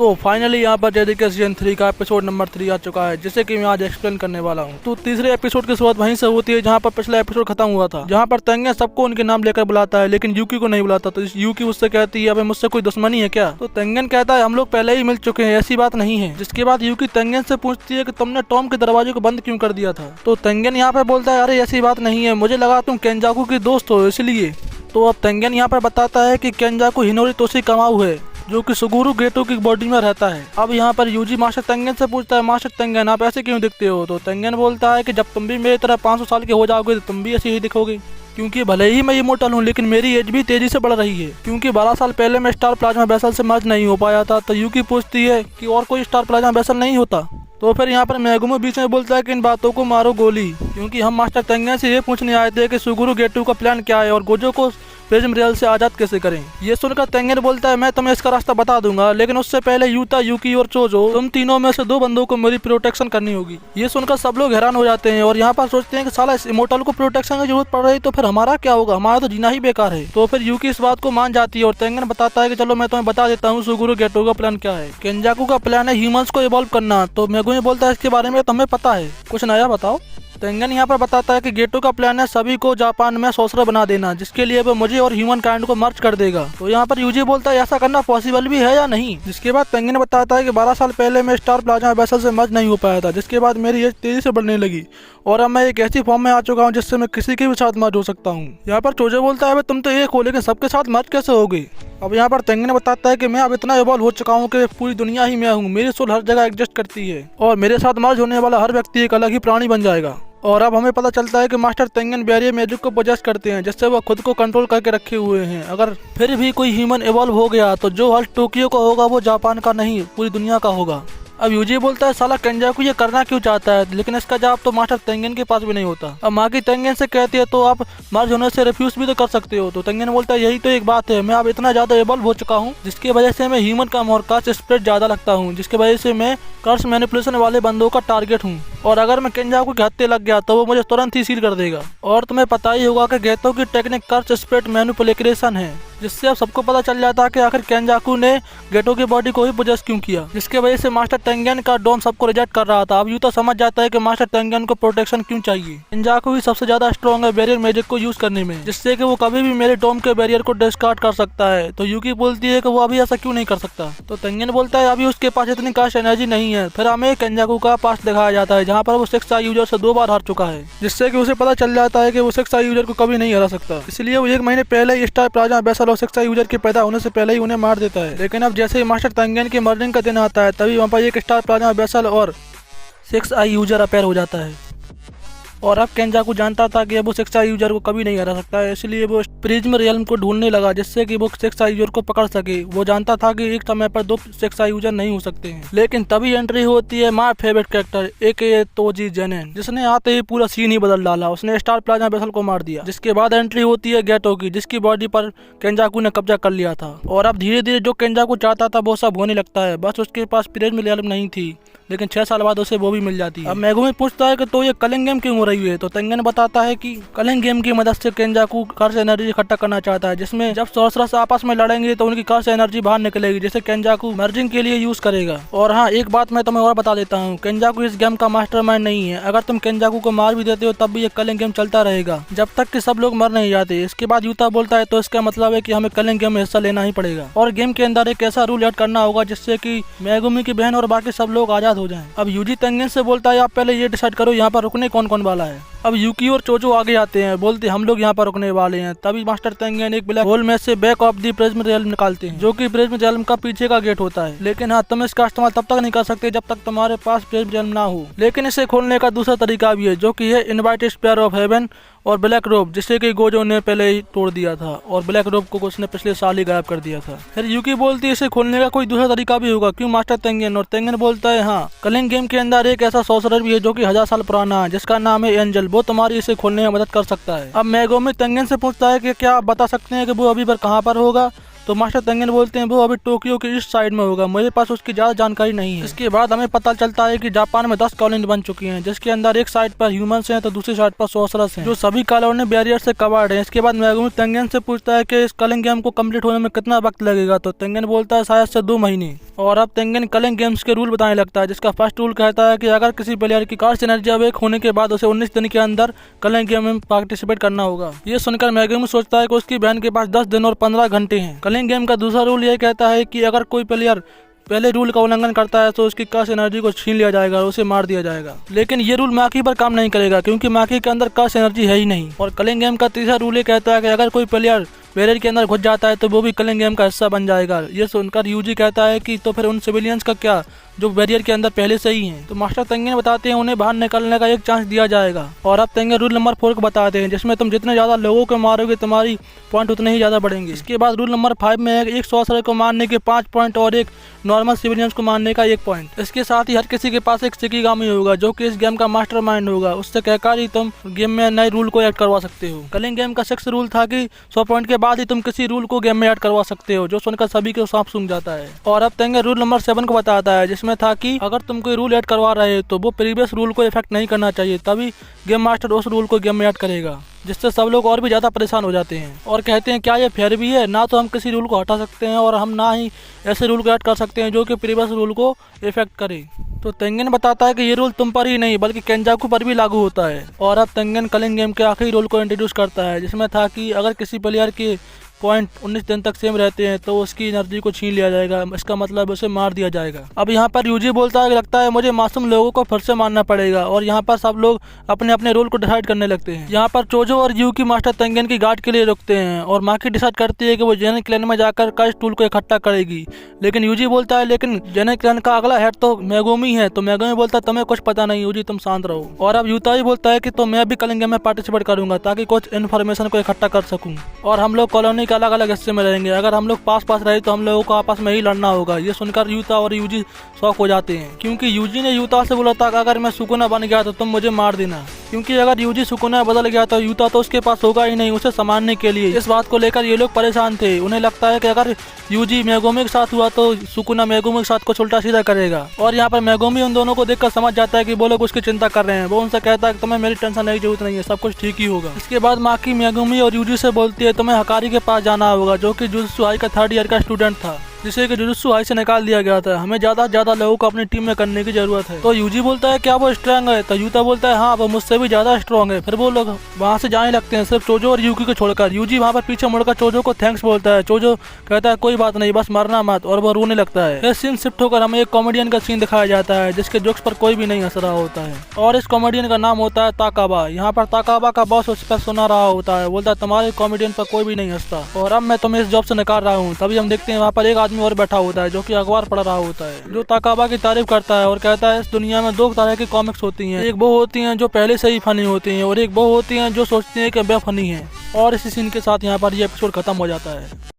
तो फाइनली यहाँ पर जेडीके सीजन 3 का एपिसोड नंबर 3 आ चुका है, जिसे कि मैं आज एक्सप्लेन करने वाला हूँ। तो तीसरे एपिसोड की शुरुआत वहीं से होती है जहाँ पर पिछला एपिसोड खत्म हुआ था, जहाँ पर तेंगेन सबको उनके नाम लेकर बुलाता है लेकिन यूकी को नहीं बुलाता। तो यूकी उससे कहती है, अबे मुझसे कोई दुश्मनी है क्या? तो तेंगेन कहता है, हम लोग पहले ही मिल चुके हैं, ऐसी बात नहीं है। जिसके बाद यूकी तेंगेन से पूछती है कि तुमने टॉम के दरवाजे को बंद क्यों कर दिया था? तो तेंगेन यहाँ पे बोलता है, अरे ऐसी बात नहीं है, मुझे लगा तुम केंजाकू की दोस्त हो इसलिए। तो अब तेंगेन यहाँ पर बताता है कि केंजाकू हिनोरी तोशी कमाऊ है, जो कि सुगुरु गेटो की बॉडी में रहता है। अब यहाँ पर यूजी मास्टर तेंगेन से पूछता है, मास्टर तेंगेन आप ऐसे क्यों दिखते हो? तो तेंगेन बोलता है कि जब तुम भी मेरी तरह 500 साल के हो जाओगे तो तुम भी ऐसे ही दिखोगे, क्योंकि भले ही मैं इमोर्टल हूँ लेकिन मेरी एज भी तेजी से बढ़ रही है, क्योंकि 12 साल पहले मैं स्टार प्लाज्मा वेसल से मर्ज नहीं हो पाया था। तो यूकी पूछती है कि और कोई स्टार प्लाज्मा वेसल नहीं होता? तो फिर यहाँ पर मेगुमो बीच में बोलता है कि इन बातों को मारो गोली, क्योंकि हम मास्टर तेंगेन से ये पूछने आए थे कि सुगुरु गेटो का प्लान क्या है और गोजो को प्रिज्म रियल से आजाद कैसे करें। ये सुनकर तेंगेन बोलता है, मैं तुम्हें इसका रास्ता बता दूंगा, लेकिन उससे पहले यूता, यूकी और चोजो, तुम तीनों में से 2 बंदों को मेरी प्रोटेक्शन करनी होगी। ये सुनकर सब लोग हैरान हो जाते हैं और यहाँ पर सोचते हैं कि साला इस इमोर्टल को प्रोटेक्शन की जरूरत पड़ रही तो फिर हमारा क्या होगा, हमारा तो जीना ही बेकार है। तो फिर यूकी इस बात को मान जाती है और तेंगेन बताता है कि चलो मैं तुम्हें बता देता हूँ सुगुरु गेटो का प्लान क्या है। केंजाकू का प्लान है ह्यूमंस को इवॉल्व करना। तो मेगुमी बोलता है, इसके बारे में तुम्हें पता है, कुछ नया बताओ। तेंगेन यहाँ पर बताता है कि गेटो का प्लान है सभी को जापान में सोसरा बना देना, जिसके लिए वो मुझे और ह्यूमन काइंड को मर्ज कर देगा। तो यहाँ पर यूजी बोलता है, ऐसा करना पॉसिबल भी है या नहीं? जिसके बाद तेंगेन बताता है कि 12 साल पहले मैं स्टार प्लाज्मा वेसल से मर्ज नहीं हो पाया था, जिसके बाद मेरी एज तेजी से बढ़ने लगी और अब मैं एक ऐसी फॉर्म में आ चुका हूँ जिससे मैं किसी के भी साथ मर्ज हो सकता हूँ। यहाँ पर चोजो बोलता है, तुम तो एक हो लेकिन सबके साथ मर्ज कैसे होगे? अब यहाँ पर तेंगेन बताता है कि मैं अब इतना इवॉल्व हो चुका हूँ कि पूरी दुनिया ही मैं हूँ, मेरी सोल हर जगह एग्जिस्ट करती है और मेरे साथ मर्ज होने वाला हर व्यक्ति एक अलग ही प्राणी बन जाएगा। और अब हमें पता चलता है कि मास्टर तेंगेन बैरियर मैजिक को पोजेस करते हैं, जिससे वो खुद को कंट्रोल करके रखे हुए हैं। अगर फिर भी कोई ह्यूमन इवॉल्व हो गया तो जो हल टोक्यो का होगा वो जापान का नहीं पूरी दुनिया का होगा। अब यूजी बोलता है, साला केंजाकू ये करना क्यों चाहता है? लेकिन इसका जवाब तो मास्टर तेंगेन के पास भी नहीं होता। अब मागी तेंगेन से कहती है, तो आप मर्ज होने से रिफ्यूज भी तो कर सकते हो। तो तेंगेन बोलता है, यही तो एक बात है, मैं अब इतना ज्यादा इवॉल्व हो चुका हूँ जिसकी वजह से मैं ह्यूमन कम और कर्स स्प्रेड ज्यादा लगता हूँ, जिसकी वजह से मैं कर्स मैनिपुलेशन वाले बंदों का टारगेट हूँ और अगर मैं केंजाकू के हत्थे लग गया तो वो मुझे तुरंत ही सील कर देगा। और तुम्हें पता ही होगा कि गेटो की टेक्निक कर्स स्प्रेड मैनिपुलेशन है, जिससे अब सबको पता चल जाता है कि आखिर केंजाकू ने गेटो की बॉडी को ही पोजेस क्यों किया, जिसके वजह से मास्टर तेंगेन का डॉन सबको रिजेक्ट कर रहा था। अब यूता समझ जाता है कि मास्टर तेंगेन को प्रोटेक्शन क्यों चाहिए। केंजाकू ही सबसे ज्यादा स्ट्रॉन्ग है बैरियर मैजिक को यूज करने में, जिससे कि वो कभी भी मेरे डॉम के बैरियर को डिस्कार्ड कर सकता है। तो यूकी बोलती है कि वो अभी ऐसा क्यों नहीं कर सकता? तो तेंगेन बोलता है, अभी उसके पास इतनी कास्ट एनर्जी नहीं है। फिर हमें केंजाकू का पास्ट दिखाया जाता है जहाँ पर वो 6 आई यूजर से 2 बार हार चुका है, जिससे कि उसे पता चल जाता है कि वो 6 आई यूजर को कभी नहीं हरा सकता। इसलिए वो 1 महीने पहले ही स्टार प्लाज्मा वेसल और 6 आई यूजर के पैदा होने से पहले ही उन्हें मार देता है। लेकिन अब जैसे ही मास्टर तेंगेन के मर्जिंग का दिन आता है तभी वहाँ पर एक स्टार प्लाज्मा वेसल और 6 आई यूजर अपीयर हो जाता है। और अब केंजाकू जानता था कि अब वो 6 आई यूजर को कभी नहीं हरा सकता है, इसलिए वो प्रिज्म रियल्म को ढूंढने लगा जिससे कि वो 6 आई यूजर को पकड़ सके। वो जानता था कि एक समय पर 2 6 आई यूजर नहीं हो सकते हैं। लेकिन तभी एंट्री होती है माय फेवरेट कैरेक्टर एके तोजी जेनेन, जिसने आते ही पूरा सीन ही बदल डाला। उसने स्टार प्लाज्मा वेसल को मार दिया। जिसके बाद एंट्री होती है गेटो की, जिसकी बॉडी पर केंजाकू ने कब्जा कर लिया था। और अब धीरे धीरे जो केंजाकू चाहता था वो सब होने लगता है, बस उसके पास प्रिज्म रियल्म नहीं थी, लेकिन 6 साल बाद उसे वो भी मिल जाती है। अब मेगुमी पूछता है कि तो ये कलिंग गेम क्यों हो रही है? तो तेंगेन बताता है कि कलिंग गेम की मदद से केंजाकू कर्स एनर्जी इकट्ठा करना चाहता है, जिसमें जब सॉर्सरर्स आपस में लड़ेंगे तो उनकी कर्स एनर्जी बाहर निकलेगी, जिसे केंजाकू मर्जिंग के लिए यूज करेगा। और हाँ, एक बात मैं तुम्हें और बता देता हूँ, केंजाकू इस गेम का मास्टरमाइंड नहीं है। अगर तुम केंजाकू को मार भी देते हो तब भी ये कलिंग गेम चलता रहेगा जब तक कि सब लोग मर नहीं जाते। इसके बाद यूता बोलता है, तो इसका मतलब है कि हमें कलिंग गेम में हिस्सा लेना ही पड़ेगा और गेम के अंदर एक ऐसा रूल ऐड करना होगा जिससे कि मेगुमी की बहन और बाकी सब लोग आजाद हो जाएं। अब यूजी तेंगेन से बोलता है, आप पहले ये डिसाइड करो यहाँ पर रुकने कौन कौन वाला है। अब यूकी और चोजो आगे आते हैं, बोलते हम लोग यहाँ पर रुकने वाले हैं। तभी मास्टर तेंगेन एक ब्लैक होल में से back of the prism realm निकालते हैं, जो कि प्रिज्म रियल्म का पीछे का गेट होता है। लेकिन हाँ, तुम इसका इस्तेमाल तब तक नहीं कर सकते जब तक तुम्हारे पास प्रिज्म रियल्म ना हो। लेकिन इसे खोलने का दूसरा तरीका भी है, जो कि है इनवाइटेड स्पेयर ऑफ हेवन और ब्लैक रोब, जिसे कि गोजो ने पहले ही तोड़ दिया था और ब्लैक रोब को उसने पिछले साल ही गायब कर दिया था। फिर यूकी बोलती है, इसे खोलने का कोई दूसरा तरीका भी होगा क्यों मास्टर तेंगेन? और तेंगेन बोलता है, हाँ, कलिंग गेम के अंदर एक ऐसा सॉर्सरर भी है जो कि 1000 साल पुराना है, जिसका नाम है एंजल। वो तुम्हारी इसे खोलने में मदद कर सकता है। अब मेगुमी तेंगेन से पूछता है कि क्या आप बता सकते हैं कि वो अभी पर कहाँ पर होगा? तो मास्टर तेंगेन बोलते हैं वो अभी टोक्यो के इस साइड में होगा, मेरे पास उसकी ज्यादा जानकारी नहीं है। इसके बाद हमें पता चलता है कि जापान में 10 कॉलोनी बन चुकी हैं, जिसके अंदर एक साइड पर ह्यूमंस हैं तो दूसरी साइड पर सोर्सरर्स हैं, जो सभी कॉलोनी बैरियर से कवर्ड है। इसके बाद मेगुमी तेंगेन से पूछता है कि इस कलिंग गेम को कंप्लीट होने में कितना वक्त लगेगा, तो तेंगेन बोलता है शायद से 2 महीने। और अब तेंगेन कलिंग गेम्स के रूल बताने लगता है, जिसका फर्स्ट रूल कहता है कि अगर किसी प्लेयर की कार्ड एनर्जी अवेक होने के बाद उसे 19 दिन के अंदर कलिंग गेम में पार्टिसिपेट करना होगा। ये सुनकर मेगुमी सोचता है कि उसकी बहन के पास 10 दिन और 15 घंटे हैं। कलिंग गेम का दूसरा रूल ये कहता है कि अगर कोई प्लेयर पहले रूल का उल्लंघन करता है तो उसकी कर्स एनर्जी को छीन लिया जाएगा और उसे मार दिया जाएगा। लेकिन ये रूल माकी पर काम नहीं करेगा, क्योंकि माकी के अंदर कर्स एनर्जी है ही नहीं। और कलिंग गेम का तीसरा रूल ये कहता है कि अगर कोई प्लेयर बैरियर के अंदर घुस जाता है तो वो भी कलिंग गेम का हिस्सा बन जाएगा। ये सुनकर यूजी कहता है कि तो फिर उन सिविलियंस का क्या जो बैरियर के अंदर पहले से ही हैं। तो मास्टर तेंगेन बताते हैं उन्हें बाहर निकलने का एक चांस दिया जाएगा। और अब तेंगेन रूल नंबर 4 को बताते हैं, जिसमें तुम जितने ज्यादा लोगों को मारोगे तुम्हारी पॉइंट उतने ही ज्यादा बढ़ेंगे। इसके बाद रूल नंबर 5 में एक सॉर्सरर को मारने के 5 पॉइंट और एक नॉर्मल सिविलियंस को मारने का 1 पॉइंट। इसके साथ ही हर किसी के पास एक शिकिगामी होगा जो कि इस गेम का मास्टरमाइंड होगा, उससे कहकर ही तुम गेम में नए रूल को ऐड करवा सकते हो। कलिंग गेम का 6 रूल था कि 100 पॉइंट के बाद ही तुम किसी रूल को गेम में ऐड करवा सकते हो, जो सुनकर सभी को सांप सूंघ जाता है। और अब तेंगेन रूल नंबर 7 को बताता है, जिसमें था कि अगर तुम कोई रूल ऐड करवा रहे हो तो वो प्रीवियस रूल को इफेक्ट नहीं करना चाहिए, तभी गेम मास्टर उस रूल को गेम में ऐड करेगा, जिससे सब लोग और भी ज़्यादा परेशान हो जाते हैं और कहते हैं क्या ये फेयर भी है, ना तो हम किसी रूल को हटा सकते हैं और हम ना ही ऐसे रूल को ऐड कर सकते हैं जो कि प्रीवियस रूल को इफेक्ट करे। तो तेंगेन बताता है कि ये रूल तुम पर ही नहीं बल्कि केंजाकू पर भी लागू होता है। और अब तेंगेन कलिंग गेम के आखिरी रूल को इंट्रोड्यूस करता है, जिसमें था कि अगर किसी प्लेयर के पॉइंट 19 दिन तक सेम रहते हैं तो उसकी एनर्जी को छीन लिया जाएगा, इसका मतलब उसे मार दिया जाएगा। अब यहाँ पर यूजी बोलता है कि लगता है मुझे मासूम लोगों को फिर से मारना पड़ेगा, और यहाँ पर सब लोग अपने अपने रोल को डिसाइड करने लगते हैं। यहाँ पर चोजो और यूकी मास्टर तेंगेन की गार्ड के लिए रुकते हैं और माकी डिसाइड करती है कि वो जेनेन क्लैन में जाकर कर्स टूल को इकट्ठा करेगी। लेकिन यूजी बोलता है लेकिन जेनेन क्लैन का अगला हेड तो मेगुमी है, तो मेगुमी बोलता है तुम्हें कुछ पता नहीं यूजी, तुम शांत रहो। और अब यूताई बोलता है कि तो मैं भी कलिंग गेम में पार्टिसिपेट करूंगा ताकि कुछ इन्फॉर्मेशन को इकट्ठा कर सकूं, और हम लोग कॉलोनी के अलग अलग हिस्से में रहेंगे। अगर हम लोग पास पास रहे तो हम लोगों को आपस में ही लड़ना होगा। ये सुनकर यूता और यूजी शॉक हो जाते हैं, क्योंकि यूजी ने यूता से बोला था कि अगर मैं सुकुना बन गया तो तुम मुझे मार देना, क्योंकि अगर यूजी सुकुना बदल गया तो यूता तो उसके पास होगा ही नहीं उसे संभालने के लिए। इस बात को लेकर ये लोग परेशान थे। उन्हें लगता है कि अगर यूजी मेगुमी के साथ हुआ तो सुकुना मेगुमी के साथ कुछ उल्टा सीधा करेगा। और यहाँ पर मेगुमी उन दोनों को देखकर समझ जाता है कि वो लोग उसकी चिंता कर रहे हैं। वो उनसे कहता है कि तुम्हें मेरी टेंशन नहीं जरूरत नहीं है, सब कुछ ठीक ही होगा। इसके बाद माकी मेगुमी और यूजी से बोलती है तुम्हें हकारी के पास जाना होगा, जो कि जुजुत्सु हाई का 3rd ईयर का स्टूडेंट था, जिसे कि जुजुत्सु हाई से निकाल दिया गया था। हमें ज्यादा से ज्यादा लोगों को अपनी टीम में करने की जरूरत है। तो यूजी बोलता है क्या वो स्ट्रांग है, तो यूता बोलता है हाँ वो मुझसे भी ज्यादा स्ट्रॉन्ग है। फिर वो लोग वहाँ से जाने लगते हैं सिर्फ चोजो और यूकी को छोड़कर। यूजी वहाँ पर पीछे मुड़कर चोजो को थैंक्स बोलता है। चोजो कहता है कोई बात नहीं, बस मरना मत, और वो रोने लगता है। यह सीन शिफ्ट होकर हमें एक कॉमेडियन का सीन दिखाया जाता है, जिसके जोक्स पर कोई भी नहीं हंस रहा होता है, और इस कॉमेडियन का नाम होता है ताकाबा। यहाँ पर ताकाबा का बॉस उस पर सुना रहा होता है, बोलता है तुम्हारे कॉमेडियन पर कोई भी नहीं हंसता और अब मैं तुम्हें इस जॉब से निकाल रहा हूँ। तभी हम देखते हैं वहाँ पर एक आदमी और बैठा होता है जो कि अखबार पढ़ रहा होता है, जो ताकाबा की तारीफ करता है और कहता है इस दुनिया में 2 तरह की कॉमिक्स होती हैं, एक वो होती हैं जो पहले से ही फनी होती हैं और एक वो होती हैं जो सोचती हैं कि वे फनी हैं। और इसी सीन के साथ यहाँ पर ये एपिसोड खत्म हो जाता है।